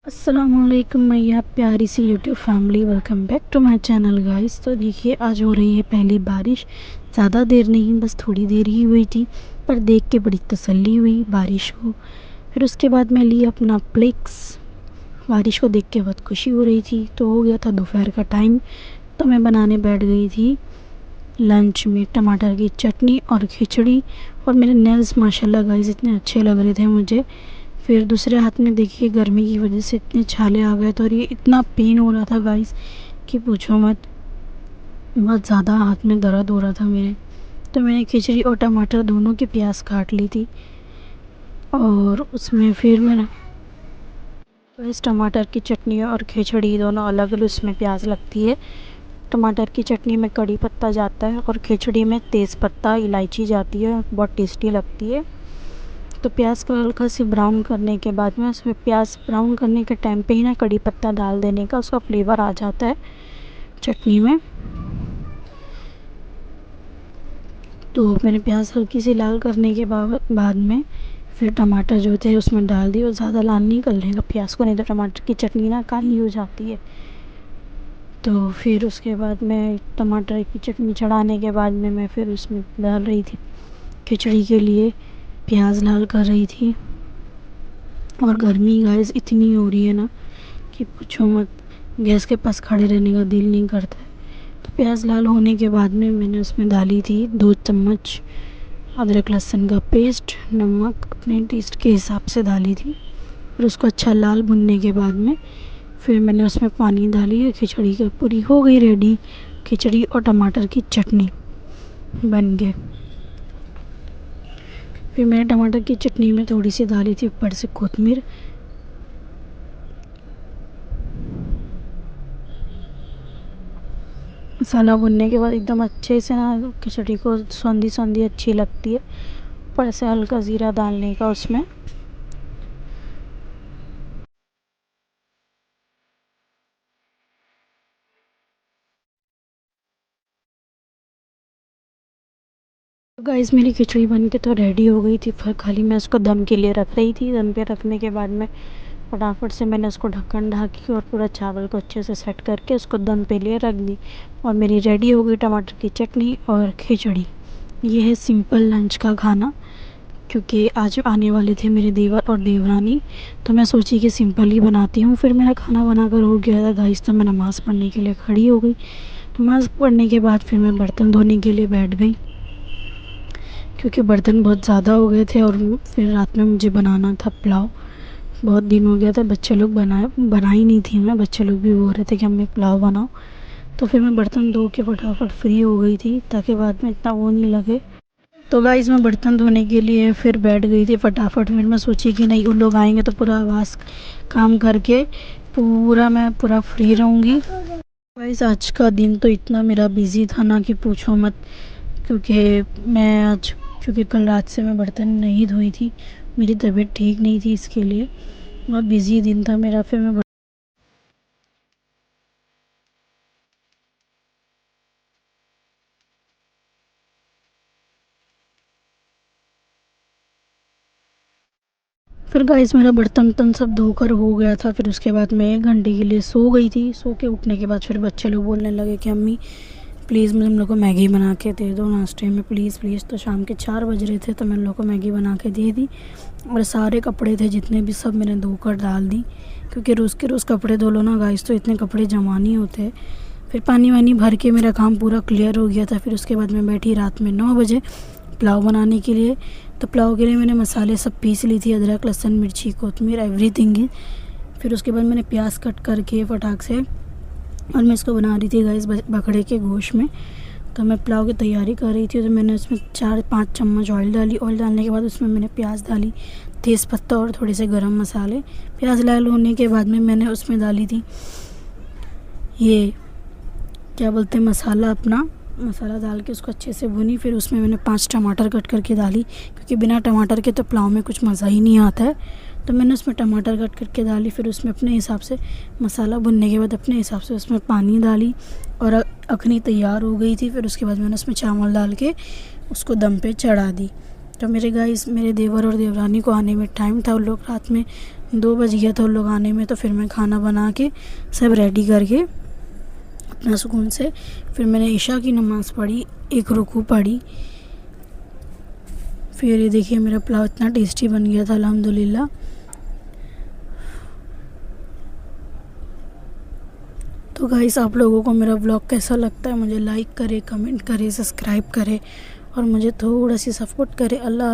अस्सलामुअलैकुम मैया प्यारी सी YouTube family, welcome back to my channel guys. तो देखिए आज हो रही है पहली बारिश। ज़्यादा देर नहीं, बस थोड़ी देर ही हुई थी, पर देख के बड़ी तसल्ली हुई बारिश को। फिर उसके बाद मैं ली अपना फ्लेक्स। बारिश को देख के बहुत खुशी हो रही थी। तो हो गया था दोपहर का टाइम, तो मैं बनाने बैठ गई थी लंच में टमाटर की चटनी और खिचड़ी। और मेरे नेल्स माशाल्लाह गाइस इतने अच्छे लग रहे थे मुझे। फिर दूसरे हाथ में देखिए गर्मी की वजह से इतने छाले आ गए थे और ये इतना पेन हो रहा था गाइस कि पूछो मत। बहुत ज़्यादा हाथ में दर्द हो रहा था मेरे। तो मैंने खिचड़ी और टमाटर दोनों की प्याज काट ली थी और उसमें फिर मैंने तो इस टमाटर की चटनी और खिचड़ी दोनों अलग अलग उसमें प्याज लगती है। टमाटर की चटनी में कड़ी पत्ता जाता है और खिचड़ी में तेज़ पत्ता इलायची जाती है, बहुत टेस्टी लगती है। तो प्याज को हल्का सी ब्राउन करने के बाद में उसमें प्याज ब्राउन करने के टाइम पे ही ना कड़ी पत्ता डाल देने का, उसका फ्लेवर आ जाता है चटनी में। तो मैंने प्याज हल्की सी लाल करने के बाद में फिर टमाटर जो थे उसमें डाल दिए। और ज़्यादा लाल नहीं करने का प्याज को, नहीं तो टमाटर की चटनी ना काली हो जाती है। तो फिर उसके बाद मैं टमाटर की चटनी चढ़ाने के बाद में मैं फिर उसमें डाल रही थी खिचड़ी के लिए प्याज लाल कर रही थी। और गर्मी गाइस इतनी हो रही है ना कि पूछो मत, गैस के पास खड़े रहने का दिल नहीं करता है। तो प्याज लाल होने के बाद में मैंने उसमें डाली थी 2 चम्मच अदरक लहसुन का पेस्ट, नमक अपने टेस्ट के हिसाब से डाली थी। फिर उसको अच्छा लाल भुनने के बाद में फिर मैंने उसमें पानी डाली है। खिचड़ी का पूरी हो गई रेडी। खिचड़ी और टमाटर की चटनी बन गए। फिर मैंने टमाटर की चटनी में थोड़ी सी डाली थी ऊपर से कोतमीर। मसाला भुनने के बाद एकदम अच्छे से ना खिचड़ी को सौंधी सौंधी अच्छी लगती है। ऊपर से हल्का ज़ीरा डालने का उसमें। तो गाइस मेरी खिचड़ी बन के तो रेडी हो गई थी, फिर खाली मैं उसको दम के लिए रख रही थी। दम पे रखने के बाद में फटाफट से मैंने उसको ढक्कन ढाकी और पूरा चावल को अच्छे से सेट करके उसको दम पे लिए रख दी। और मेरी रेडी हो गई टमाटर की चटनी और खिचड़ी। ये है सिंपल लंच का खाना, क्योंकि आज आने वाले थे मेरे देवर और देवरानी। तो मैं सोची कि सिंपल ही बनाती हूँ। फिर मेरा खाना बनाकर हो गया था गाइस, तो मैं नमाज़ पढ़ने के लिए खड़ी हो गई। नमाज़ पढ़ने के बाद फिर मैं बर्तन धोने के लिए बैठ गई, क्योंकि बर्तन बहुत ज़्यादा हो गए थे। और फिर रात में मुझे बनाना था पुलाव। बहुत दिन हो गया था, बच्चे लोग बनाई नहीं थी मैं, बच्चे लोग भी बोल रहे थे कि अम्मी पुलाव बनाओ। तो फिर मैं बर्तन धो के फटाफट फ्री हो गई थी, ताकि बाद में इतना वो नहीं लगे। तो गाइस मैं बर्तन धोने के लिए फिर बैठ गई थी फटाफट। फिर मैं सोची कि नहीं, उन लोग आएंगे तो पूरा आवाज़ काम करके मैं पूरा फ्री रहूँगी। गाइस आज का दिन तो इतना मेरा बिज़ी था ना कि पूछो मत। क्योंकि मैं आज क्योंकि कल रात से मैं बर्तन नहीं धोई थी, मेरी तबीयत ठीक नहीं थी, इसके लिए बहुत बिज़ी दिन था मेरा। फिर मैं फिर गाइस मेरा बर्तन वर्तन सब धोकर हो गया था। फिर उसके बाद मैं 1 घंटे के लिए सो गई थी। सो के उठने के बाद फिर बच्चे लोग बोलने लगे कि अम्मी प्लीज़ मुझे हम लोग को मैगी बना के दे दो नाश्ते में, प्लीज़ प्लीज़। तो शाम के 4 बज रहे थे, तो मैं उन लोग को मैगी बना के दे दी। और सारे कपड़े थे जितने भी, सब मैंने धोकर डाल दी, क्योंकि रोज़ के रोज़ कपड़े धो लो ना गाइस तो इतने कपड़े जमा नहीं होते। फिर पानी वानी भर के मेरा काम पूरा क्लियर हो गया था। फिर उसके बाद मैं बैठी रात में 9 बजे पुलाव बनाने के लिए। तो पुलाव के लिए मैंने मसाले सब पीस ली थी, अदरक लहसुन मिर्ची कोतमीर एवरीथिंग ही। फिर उसके बाद मैंने प्याज कट करके फटाक से, और मैं इसको बना रही थी गाइस बकरे के गोश्त में। तो मैं पुलाव की तैयारी कर रही थी, तो मैंने उसमें 4-5 चम्मच ऑयल डाली। ऑयल डालने के बाद उसमें मैंने प्याज डाली, तेज़ पत्ता और थोड़े से गरम मसाले। प्याज लाल होने के बाद में मैंने उसमें डाली थी ये क्या बोलते हैं मसाला, अपना मसाला डाल के उसको अच्छे से भुनी। फिर उसमें मैंने 5 टमाटर कट करके डाली, क्योंकि बिना टमाटर के तो पुलाव में कुछ मज़ा ही नहीं आता है। तो मैंने उसमें टमाटर कट करके डाली। फिर उसमें अपने हिसाब से मसाला भुनने के बाद अपने हिसाब से उसमें पानी डाली, और अखनी तैयार हो गई थी। फिर उसके बाद मैंने उसमें चावल डाल के उसको दम पे चढ़ा दी। तो मेरे गाइस मेरे देवर और देवरानी को आने में टाइम था। उन लोग रात में 2 बज गया था उन लोग आने में। तो फिर मैं खाना बना के सब रेडी करके अपना सुकून से फिर मैंने ईशा की नमाज़ पढ़ी, 1 रुकू पढ़ी। फिर ये देखिए मेरा पुलाव इतना टेस्टी बन गया था अल्हम्दुलिल्लाह। तो गाइस आप लोगों को मेरा व्लॉग कैसा लगता है मुझे लाइक करें, कमेंट करें, सब्सक्राइब करें और मुझे थोड़ा सी सपोर्ट करें। अल्लाह